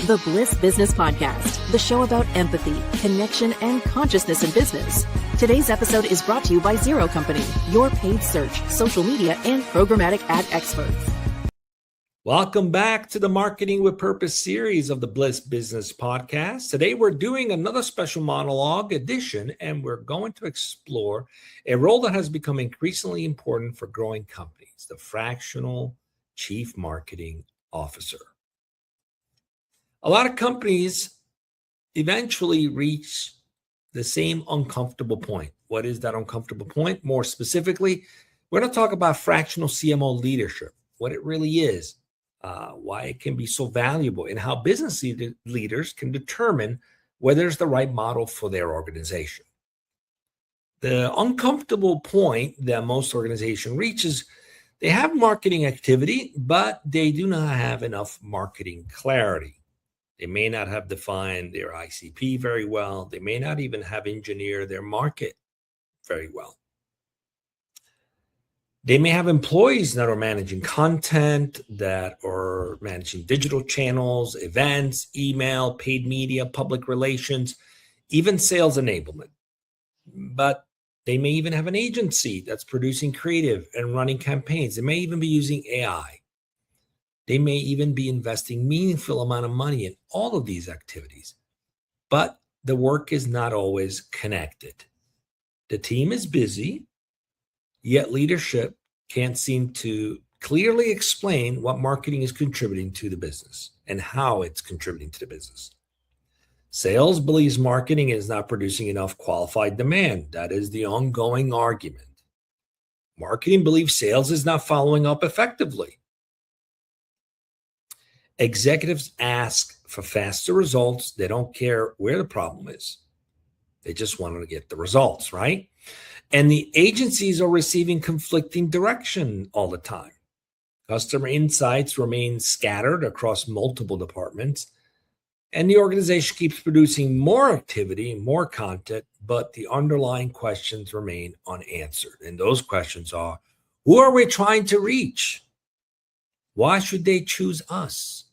The Bliss Business Podcast, the show about empathy, connection, and consciousness in business. Today's episode is brought to you by Zero Company, your paid search, social media, and programmatic ad experts. Welcome back to the Marketing with Purpose series of the Bliss Business Podcast. Today, we're doing another special monologue edition, and we're going to explore a role that has become increasingly important for growing companies, the fractional chief marketing officer. A lot of companies eventually reach the same uncomfortable point. What is that uncomfortable point? More specifically, we're going to talk about fractional CMO leadership, what it really is, why it can be so valuable, and how business leaders can determine whether it's the right model for their organization. The uncomfortable point that most organizations reach is they have marketing activity, but they do not have enough marketing clarity. They may not have defined their ICP very well. They may not even have engineered their market very well. They may have employees that are managing content, that are managing digital channels, events, email, paid media, public relations, even sales enablement. But they may even have an agency that's producing creative and running campaigns. They may even be using AI. They may even be investing meaningful amount of money in all of these activities, but the work is not always connected. The team is busy, yet leadership can't seem to clearly explain what marketing is contributing to the business and how it's contributing to the business. Sales believes marketing is not producing enough qualified demand. That is the ongoing argument. Marketing believes sales is not following up effectively. Executives ask for faster results. They don't care where the problem is. They just want to get the results, right? And the agencies are receiving conflicting direction all the time. Customer insights remain scattered across multiple departments, and the organization keeps producing more activity, more content, but the underlying questions remain unanswered. And those questions are, who are we trying to reach? Why should they choose us?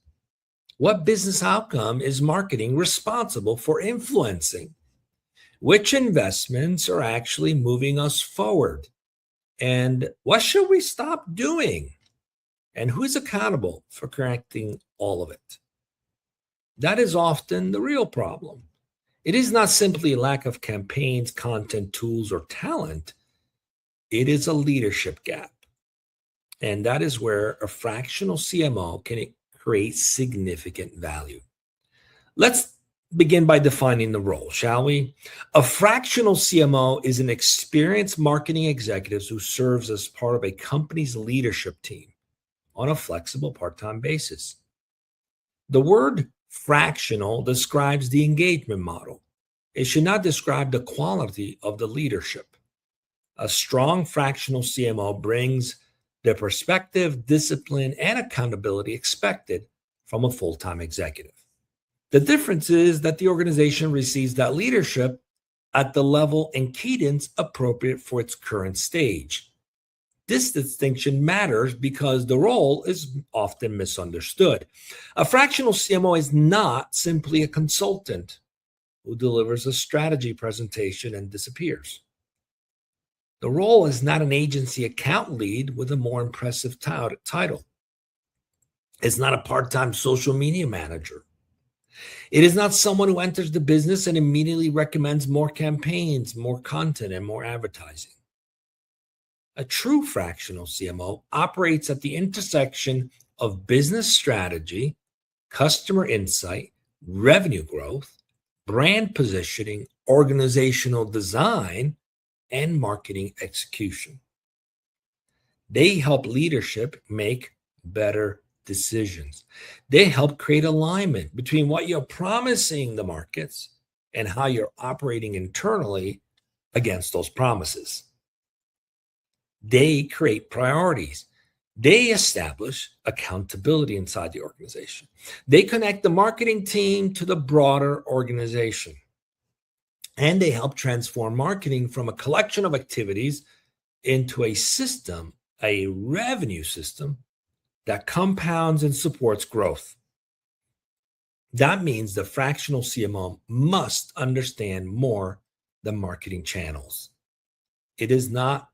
What business outcome is marketing responsible for influencing? Which investments are actually moving us forward? And what should we stop doing? And who is accountable for correcting all of it? That is often the real problem. It is not simply a lack of campaigns, content, tools, or talent. It is a leadership gap. And that is where a fractional CMO can create significant value. Let's begin by defining the role, shall we? A fractional CMO is an experienced marketing executive who serves as part of a company's leadership team on a flexible part-time basis. The word fractional describes the engagement model. It should not describe the quality of the leadership. A strong fractional CMO brings the perspective, discipline, and accountability expected from a full-time executive. The difference is that the organization receives that leadership at the level and cadence appropriate for its current stage. This distinction matters because the role is often misunderstood. A fractional CMO is not simply a consultant who delivers a strategy presentation and disappears. The role is not an agency account lead with a more impressive title. It's not a part-time social media manager. It is not someone who enters the business and immediately recommends more campaigns, more content, and more advertising. A true fractional CMO operates at the intersection of business strategy, customer insight, revenue growth, brand positioning, organizational design, and marketing execution. They help leadership make better decisions. They help create alignment between what you're promising the markets and how you're operating internally against those promises. They create priorities. They establish accountability inside the organization. They connect the marketing team to the broader organization. And they help transform marketing from a collection of activities into a system, a revenue system that compounds and supports growth. That means the fractional CMO must understand more than marketing channels. It is not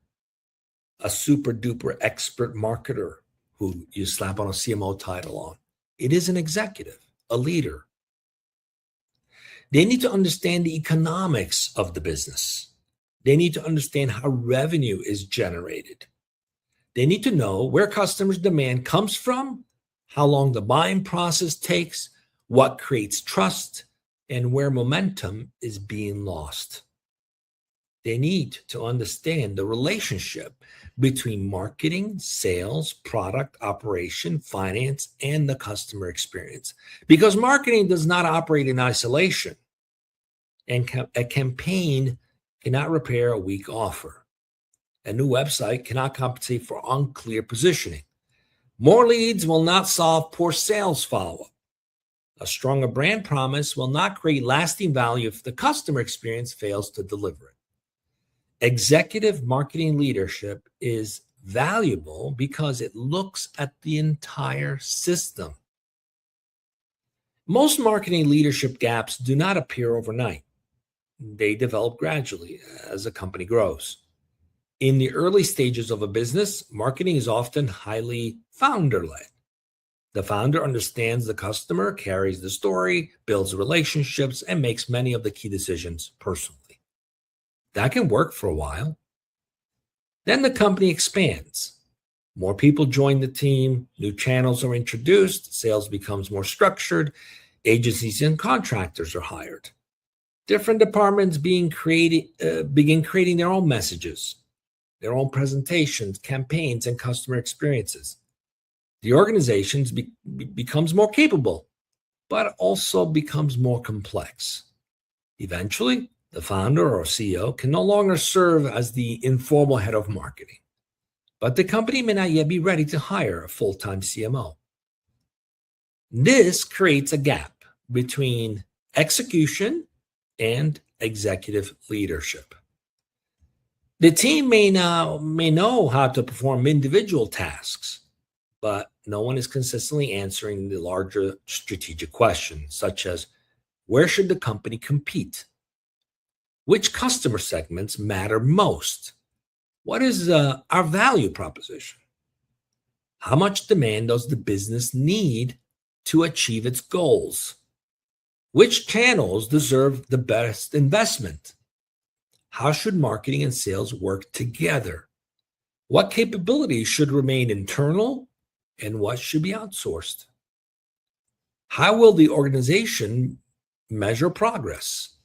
a super duper expert marketer who you slap on a CMO title on. It is an executive, a leader. They need to understand the economics of the business. They need to understand how revenue is generated. They need to know where customers' demand comes from, how long the buying process takes, what creates trust, and where momentum is being lost. They need to understand the relationship between marketing, sales, product, operation, finance, and the customer experience. Because marketing does not operate in isolation, and a campaign cannot repair a weak offer. A new website cannot compensate for unclear positioning. More leads will not solve poor sales follow-up. A stronger brand promise will not create lasting value if the customer experience fails to deliver it. Executive marketing leadership is valuable because it looks at the entire system. Most marketing leadership gaps do not appear overnight. They develop gradually as a company grows. In the early stages of a business, marketing is often highly founder-led. The founder understands the customer, carries the story, builds relationships, and makes many of the key decisions personally. That can work for a while. Then the company expands. More people join the team, new channels are introduced, sales becomes more structured, agencies and contractors are hired. Different departments begin creating their own messages, their own presentations, campaigns, and customer experiences. The organization becomes more capable, but also becomes more complex. Eventually, the founder or CEO can no longer serve as the informal head of marketing, but the company may not yet be ready to hire a full-time CMO. This creates a gap between execution and executive leadership. The team may know how to perform individual tasks, but no one is consistently answering the larger strategic questions, such as where should the company compete? Which customer segments matter most? What is our value proposition? How much demand does the business need to achieve its goals? Which channels deserve the best investment? How should marketing and sales work together? What capabilities should remain internal and what should be outsourced? How will the organization measure progress?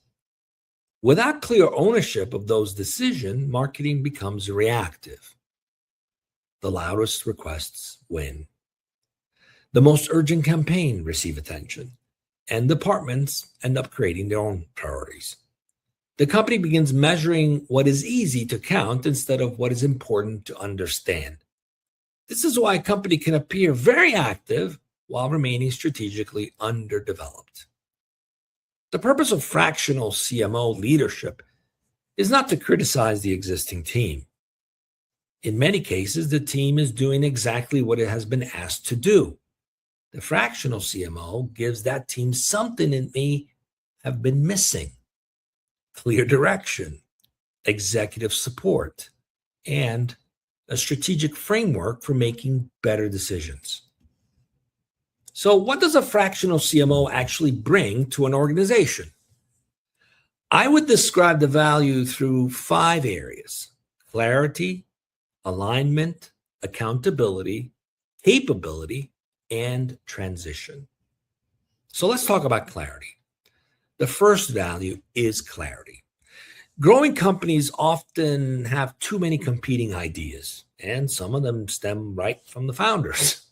Without clear ownership of those decisions, marketing becomes reactive. The loudest requests win. The most urgent campaign receive attention, and departments end up creating their own priorities. The company begins measuring what is easy to count instead of what is important to understand. This is why a company can appear very active while remaining strategically underdeveloped. The purpose of fractional CMO leadership is not to criticize the existing team. In many cases, the team is doing exactly what it has been asked to do. The fractional CMO gives that team something it may have been missing: clear direction, executive support, and a strategic framework for making better decisions. So what does a fractional CMO actually bring to an organization? I would describe the value through 5 areas: clarity, alignment, accountability, capability, and transition. So let's talk about clarity. The first value is clarity. Growing companies often have too many competing ideas, and some of them stem right from the founders,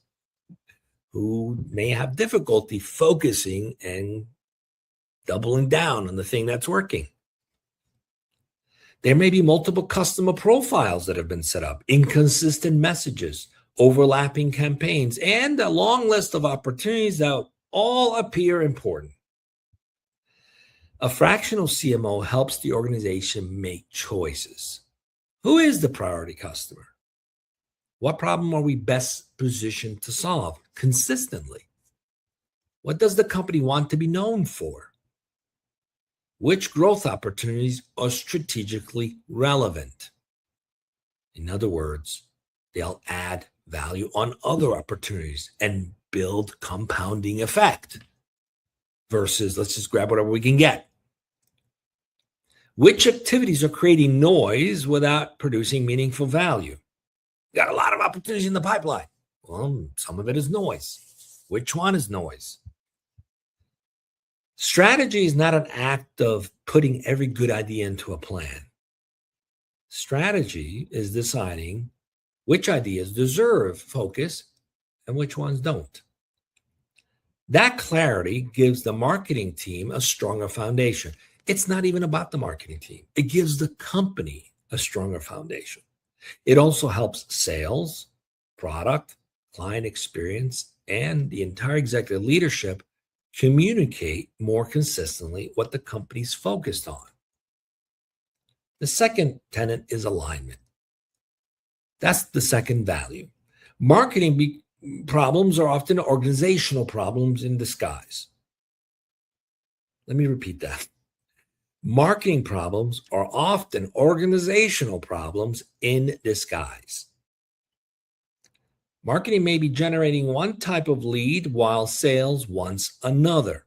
who may have difficulty focusing and doubling down on the thing that's working. There may be multiple customer profiles that have been set up, inconsistent messages, overlapping campaigns, and a long list of opportunities that all appear important. A fractional CMO helps the organization make choices. Who is the priority customer? What problem are we best positioned to solve consistently? What does the company want to be known for? Which growth opportunities are strategically relevant? In other words, they'll add value on other opportunities and build compounding effect versus let's just grab whatever we can get. Which activities are creating noise without producing meaningful value? Got a lot of opportunities in the pipeline. Well, some of it is noise. Which one is noise? Strategy is not an act of putting every good idea into a plan. Strategy is deciding which ideas deserve focus and which ones don't. That clarity gives the marketing team a stronger foundation. It's not even about the marketing team. It gives the company a stronger foundation. It also helps sales, product, client experience, and the entire executive leadership communicate more consistently what the company's focused on. The second tenet is alignment. That's the second value. Marketing problems are often organizational problems in disguise. Let me repeat that. Marketing problems are often organizational problems in disguise. Marketing may be generating one type of lead while sales wants another.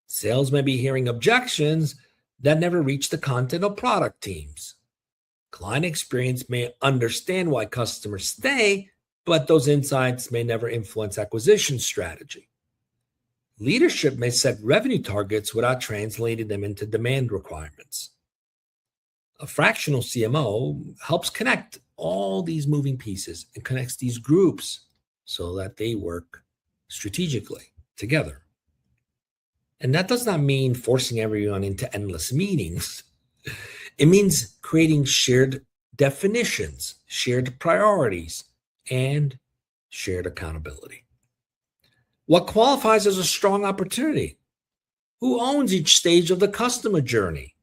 Sales may be hearing objections that never reach the content or product teams. Client experience may understand why customers stay, but those insights may never influence acquisition strategy. Leadership may set revenue targets without translating them into demand requirements. A fractional CMO helps connect all these moving pieces and connects these groups so that they work strategically together. And that does not mean forcing everyone into endless meetings. It means creating shared definitions, shared priorities, and shared accountability. What qualifies as a strong opportunity? Who owns each stage of the customer journey?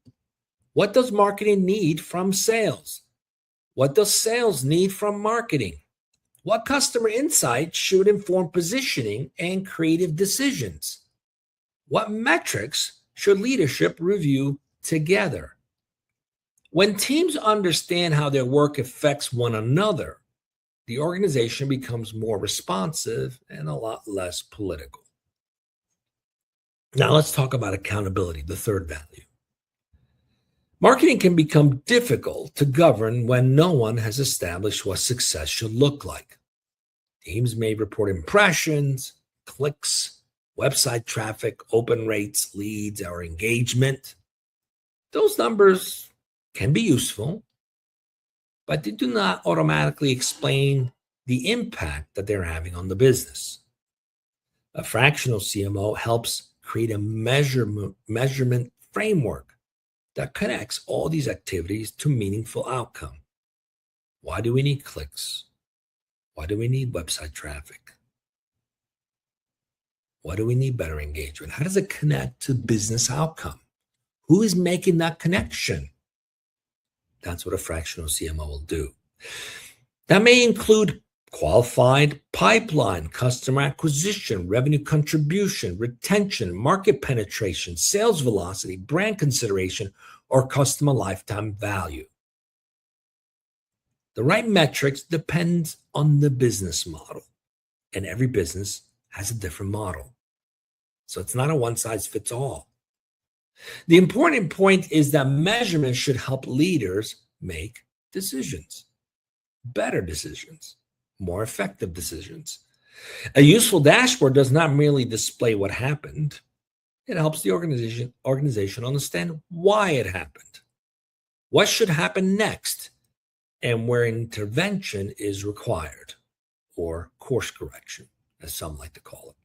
What does marketing need from sales? What does sales need from marketing? What customer insights should inform positioning and creative decisions? What metrics should leadership review together? When teams understand how their work affects one another, the organization becomes more responsive and a lot less political. Now let's talk about accountability, the third value. Marketing can become difficult to govern when no one has established what success should look like. Teams may report impressions, clicks, website traffic, open rates, leads, or engagement. Those numbers can be useful, but they do not automatically explain the impact that they're having on the business. A fractional CMO helps create a measurement framework that connects all these activities to meaningful outcome. Why do we need clicks? Why do we need website traffic? Why do we need better engagement? How does it connect to business outcome? Who is making that connection? That's what a fractional CMO will do. That may include qualified pipeline, customer acquisition, revenue contribution, retention, market penetration, sales velocity, brand consideration, or customer lifetime value. The right metrics depends on the business model, and every business has a different model. So it's not a one-size-fits-all. The important point is that measurement should help leaders make decisions, better decisions, more effective decisions. A useful dashboard does not merely display what happened. It helps the organization understand why it happened, what should happen next, and where intervention is required, or course correction, as some like to call it.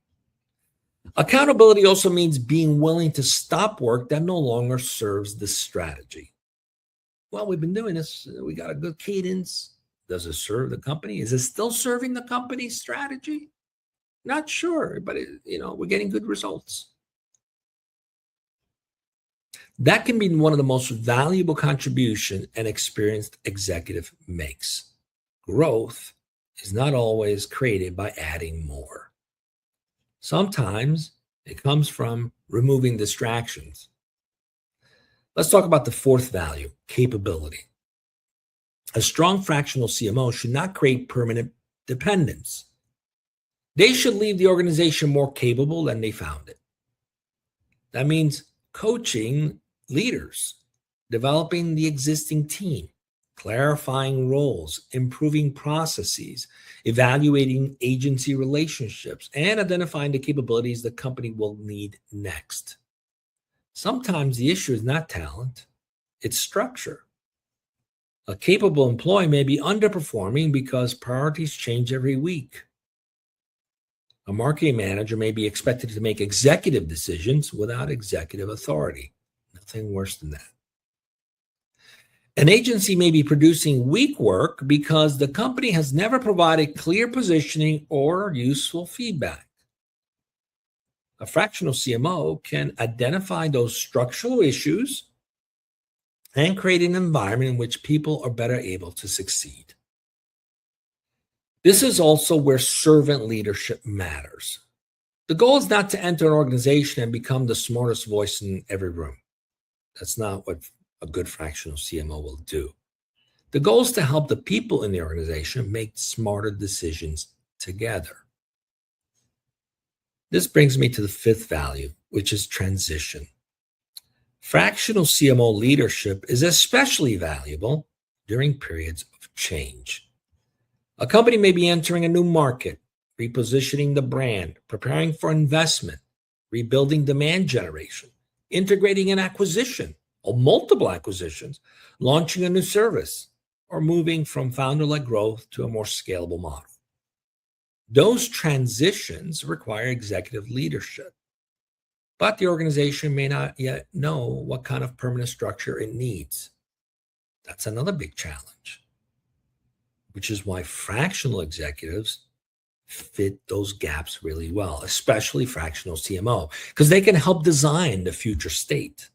Accountability also means being willing to stop work that no longer serves the strategy. Well, we've been doing this. We got a good cadence. Does it serve the company? Is it still serving the company's strategy? Not sure, but we're getting good results. That can be one of the most valuable contributions an experienced executive makes. Growth is not always created by adding more. Sometimes It comes from removing distractions. Let's talk about the fourth value, capability. A strong fractional CMO should not create permanent dependence. They should leave the organization more capable than they found it. That means coaching leaders, developing the existing team, clarifying roles, improving processes, evaluating agency relationships, and identifying the capabilities the company will need next. Sometimes the issue is not talent, it's structure. A capable employee may be underperforming because priorities change every week. A marketing manager may be expected to make executive decisions without executive authority. Nothing worse than that. An agency may be producing weak work because the company has never provided clear positioning or useful feedback. A fractional CMO can identify those structural issues and create an environment in which people are better able to succeed. This is also where servant leadership matters. The goal is not to enter an organization and become the smartest voice in every room. That's not what a good fractional CMO will do. The goal is to help the people in the organization make smarter decisions together. This brings me to the fifth value, which is transition. Fractional CMO leadership is especially valuable during periods of change. A company may be entering a new market, repositioning the brand, preparing for investment, rebuilding demand generation, integrating an acquisition or multiple acquisitions, launching a new service, or moving from founder-led growth to a more scalable model. Those transitions require executive leadership, but the organization may not yet know what kind of permanent structure it needs. That's another big challenge, which is why fractional executives fit those gaps really well, especially fractional CMO, because they can help design the future state.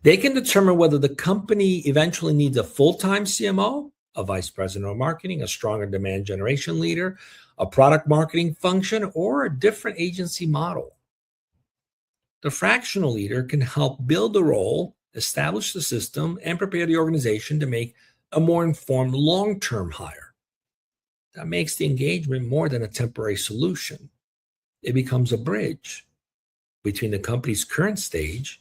They can determine whether the company eventually needs a full-time CMO, a vice president of marketing, a stronger demand generation leader, a product marketing function, or a different agency model. The fractional leader can help build the role, establish the system, and prepare the organization to make a more informed long-term hire. That makes the engagement more than a temporary solution. It becomes a bridge between the company's current stage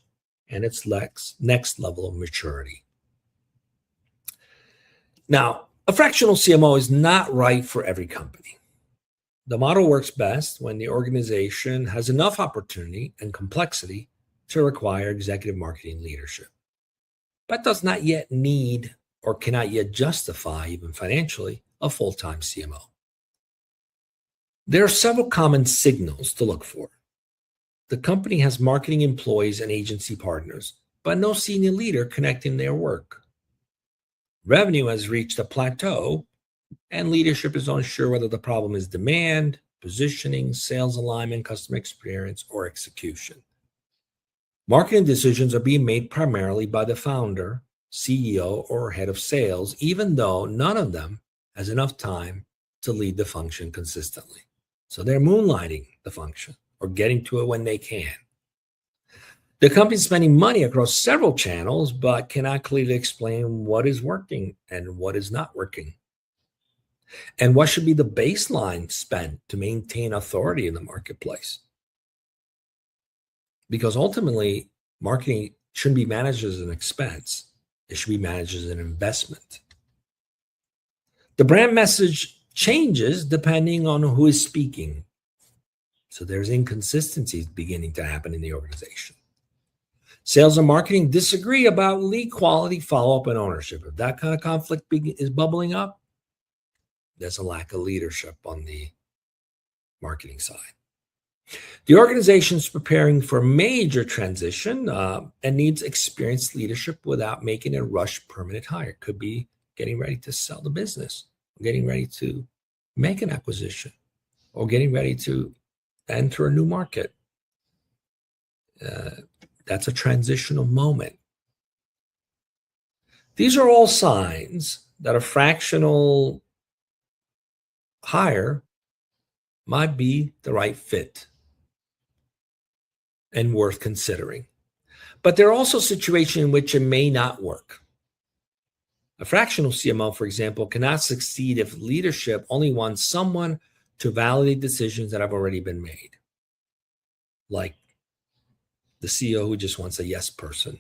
and its next level of maturity. Now, a fractional CMO is not right for every company. The model works best when the organization has enough opportunity and complexity to require executive marketing leadership, but does not yet need or cannot yet justify, even financially, a full-time CMO. There are several common signals to look for. The company has marketing employees and agency partners, but no senior leader connecting their work. Revenue has reached a plateau, and leadership is unsure whether the problem is demand, positioning, sales alignment, customer experience, or execution. Marketing decisions are being made primarily by the founder, CEO, or head of sales, even though none of them has enough time to lead the function consistently. So they're moonlighting the function or getting to it when they can. The company is spending money across several channels, but cannot clearly explain what is working and what is not working, and what should be the baseline spend to maintain authority in the marketplace. Because ultimately, marketing shouldn't be managed as an expense. It should be managed as an investment. The brand message changes depending on who is speaking. So there's inconsistencies beginning to happen in the organization. Sales and marketing disagree about lead quality, follow-up, and ownership. If that kind of conflict is bubbling up, there's a lack of leadership on the marketing side. The organization is preparing for a major transition and needs experienced leadership without making a rush permanent hire. Could be getting ready to sell the business, getting ready to make an acquisition, or getting ready to enter a new market. That's a transitional moment. These are all signs that a fractional hire might be the right fit. and worth considering. But there are also situations in which it may not work. A fractional CMO, for example, cannot succeed if leadership only wants someone to validate decisions that have already been made, like the CEO who just wants a yes person.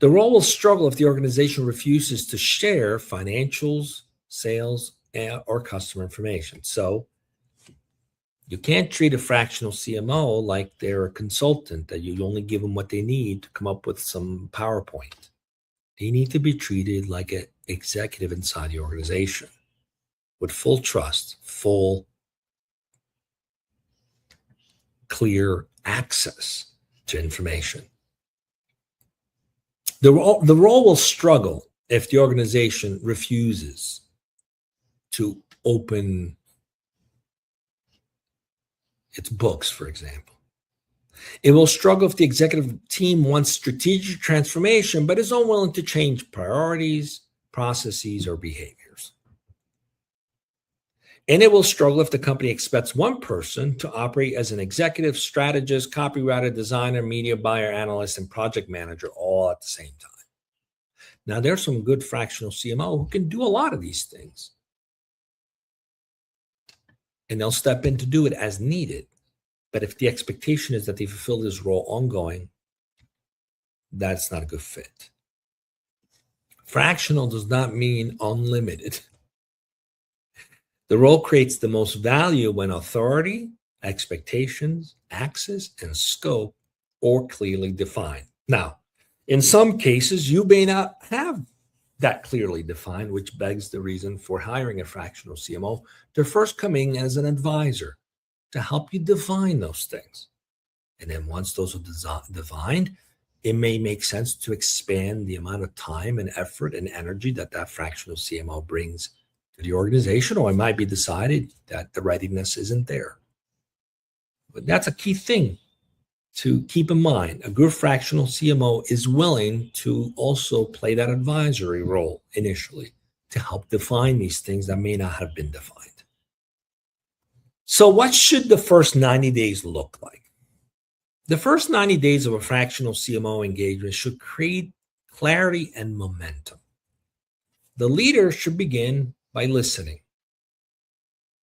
The role will struggle if the organization refuses to share financials, sales, or customer information. So you can't treat a fractional CMO like they're a consultant, that you only give them what they need to come up with some PowerPoint. They need to be treated like an executive inside the organization with full trust, full, clear access to information. The role will struggle if the organization refuses to open its books, for example. It will struggle if the executive team wants strategic transformation, but is unwilling to change priorities, processes, or behaviors. And it will struggle if the company expects one person to operate as an executive, strategist, copywriter, designer, media buyer, analyst, and project manager all at the same time. Now, there's some good fractional CMO who can do a lot of these things. And they'll step in to do it as needed. But if the expectation is that they fulfill this role ongoing, that's not a good fit. Fractional does not mean unlimited. The role creates the most value when authority, expectations, access, and scope are clearly defined. Now, in some cases, you may not have that clearly defined, which begs the reason for hiring a fractional CMO to first come in as an advisor to help you define those things. And then once those are defined, it may make sense to expand the amount of time and effort and energy that fractional CMO brings to the organization, or it might be decided that the readiness isn't there. But that's a key thing to keep in mind. A good fractional CMO is willing to also play that advisory role initially to help define these things that may not have been defined. So what should the first 90 days look like? The first 90 days of a fractional CMO engagement should create clarity and momentum. The leader should begin by listening.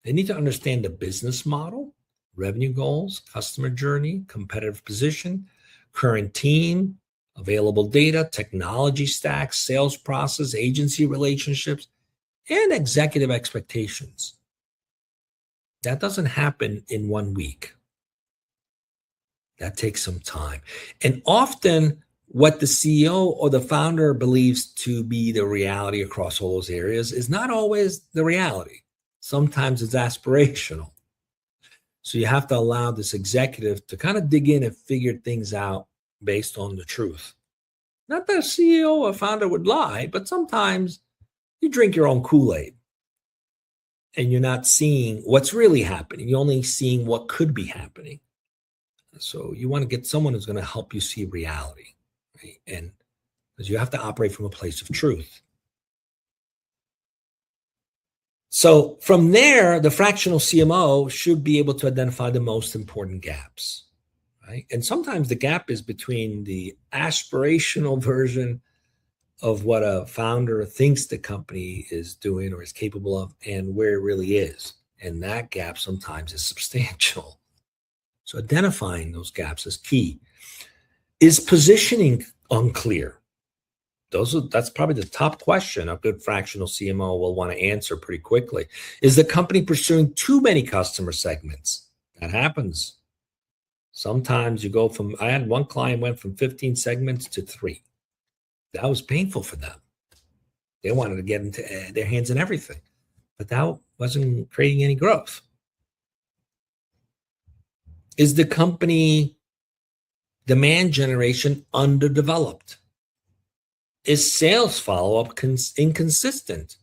They need to understand the business model, revenue goals, customer journey, competitive position, current team, available data, technology stacks, sales process, agency relationships, and executive expectations. That doesn't happen in 1 week. That takes some time. And often what the CEO or the founder believes to be the reality across all those areas is not always the reality. Sometimes it's aspirational. So you have to allow this executive to kind of dig in and figure things out based on the truth. Not that a CEO or founder would lie, but sometimes you drink your own Kool-Aid and you're not seeing what's really happening. You're only seeing what could be happening. So you want to get someone who's going to help you see reality, right? And because you have to operate from a place of truth. So from there, the fractional CMO should be able to identify the most important gaps, right? And sometimes the gap is between the aspirational version of what a founder thinks the company is doing or is capable of and where it really is. And that gap sometimes is substantial. So identifying those gaps is key. Is positioning unclear? That's probably the top question a good fractional CMO will want to answer pretty quickly. Is the company pursuing too many customer segments? That happens. Sometimes you go from, I had one client went from 15 segments to 3. That was painful for them. They wanted to get into their hands in everything, but that wasn't creating any growth. Is the company demand generation underdeveloped? Is sales follow-up inconsistent?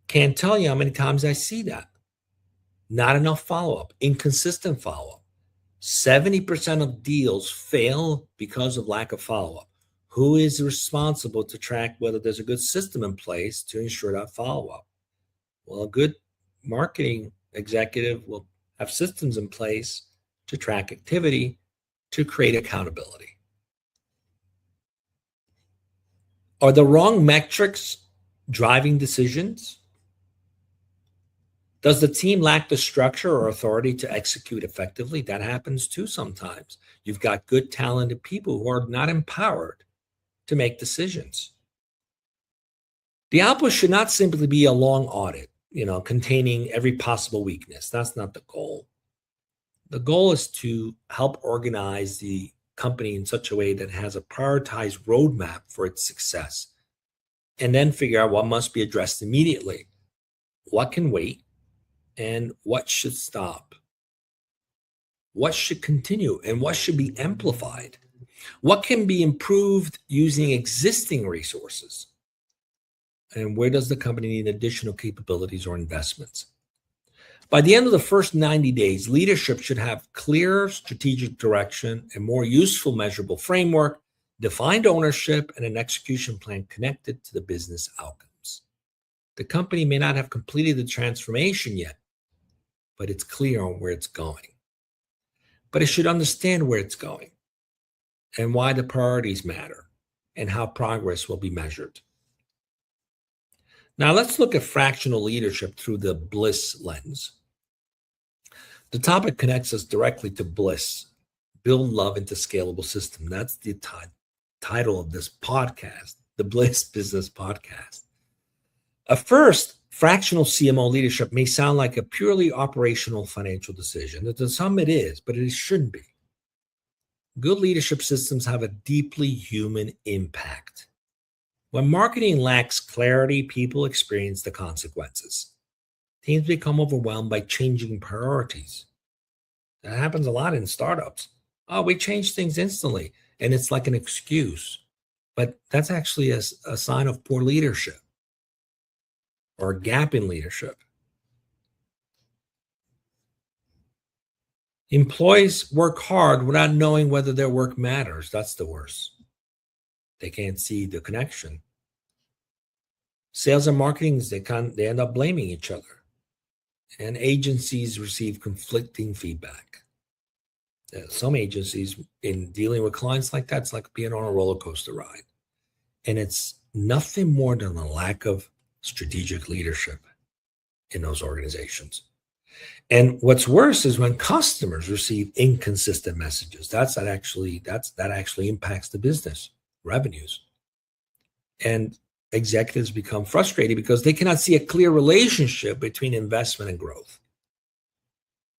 Can't tell you how many times I see that. Not enough follow-up, inconsistent follow-up. 70% of deals fail because of lack of follow-up. Who is responsible to track whether there's a good system in place to ensure that follow-up? Well, a good marketing executive will have systems in place to track activity, to create accountability. Are the wrong metrics driving decisions? Does the team lack the structure or authority to execute effectively? That happens too sometimes. You've got good, talented people who are not empowered to make decisions. The output should not simply be a long audit, containing every possible weakness. That's not the goal. The goal is to help organize the company in such a way that has a prioritized roadmap for its success, and then figure out what must be addressed immediately, what can wait, and what should stop, what should continue, and what should be amplified, what can be improved using existing resources, and where does the company need additional capabilities or investments. By the end of the first 90 days, leadership should have clear strategic direction, a more useful measurable framework, defined ownership, and an execution plan connected to the business outcomes. The company may not have completed the transformation yet, but it's clear on where it's going. But it should understand where it's going and why the priorities matter and how progress will be measured. Now let's look at fractional leadership through the Bliss lens. The topic connects us directly to Bliss, Build Love into Scalable System. That's the title of this podcast, the Bliss Business Podcast. At first, fractional CMO leadership may sound like a purely operational financial decision. To some it is, but it shouldn't be. Good leadership systems have a deeply human impact. When marketing lacks clarity, people experience the consequences. Teams become overwhelmed by changing priorities. That happens a lot in startups. Oh, we change things instantly, and it's like an excuse. But that's actually a sign of poor leadership or a gap in leadership. Employees work hard without knowing whether their work matters. That's the worst. They can't see the connection. Sales and marketing, they end up blaming each other. And agencies receive conflicting feedback. Some agencies, in dealing with clients like that, it's like being on a roller coaster ride. And it's nothing more than a lack of strategic leadership in those organizations. And what's worse is when customers receive inconsistent messages. That actually impacts the business revenues. And executives become frustrated because they cannot see a clear relationship between investment and growth.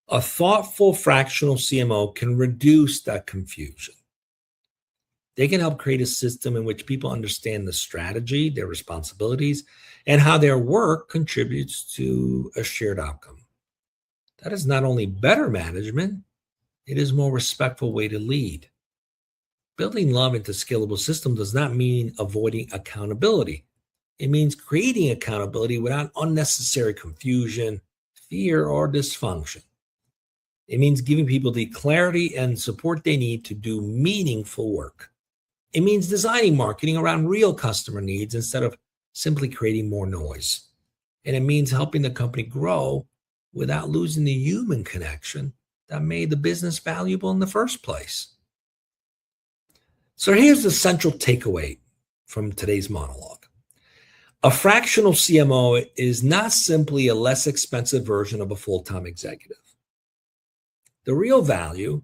A thoughtful fractional CMO can reduce that confusion. They can help create a system in which people understand the strategy, their responsibilities, and how their work contributes to a shared outcome. That is not only better management, it is a more respectful way to lead. Building love into scalable system does not mean avoiding accountability. It means creating accountability without unnecessary confusion, fear, or dysfunction. It means giving people the clarity and support they need to do meaningful work. It means designing marketing around real customer needs instead of simply creating more noise. And it means helping the company grow without losing the human connection that made the business valuable in the first place. So here's the central takeaway from today's monologue. A fractional CMO is not simply a less expensive version of a full-time executive. The real value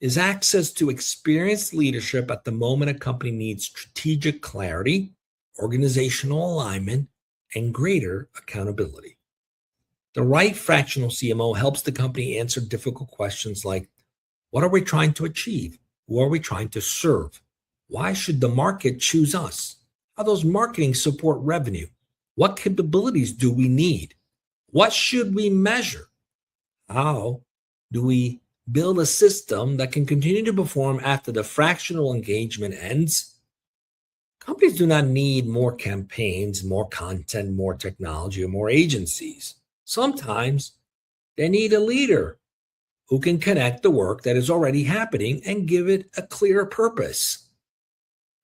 is access to experienced leadership at the moment a company needs strategic clarity, organizational alignment, and greater accountability. The right fractional CMO helps the company answer difficult questions like, what are we trying to achieve? Who are we trying to serve? Why should the market choose us? How does marketing support revenue? What capabilities do we need? What should we measure? How do we build a system that can continue to perform after the fractional engagement ends? Companies do not need more campaigns, more content, more technology, or more agencies. Sometimes they need a leader who can connect the work that is already happening and give it a clear purpose.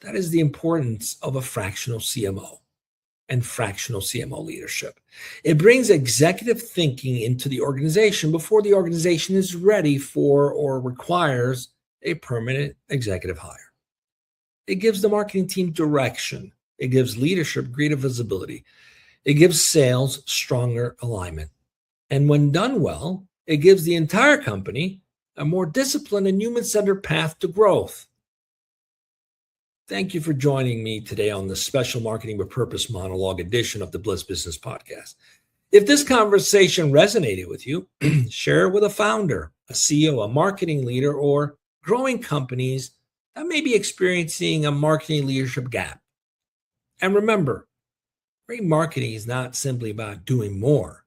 That is the importance of a fractional CMO. and fractional CMO leadership. It brings executive thinking into the organization before the organization is ready for or requires a permanent executive hire. It gives the marketing team direction. It gives leadership greater visibility. It gives sales stronger alignment. And when done well, it gives the entire company a more disciplined and human-centered path to growth. Thank you for joining me today on the special Marketing with Purpose Monologue edition of the Bliss Business Podcast. If this conversation resonated with you, share it with a founder, a CEO, a marketing leader, or growing companies that may be experiencing a marketing leadership gap. And remember, great marketing is not simply about doing more.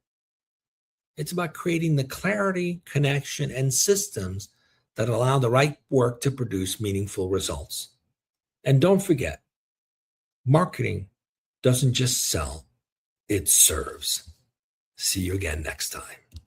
It's about creating the clarity, connection, and systems that allow the right work to produce meaningful results. And don't forget, marketing doesn't just sell, it serves. See you again next time.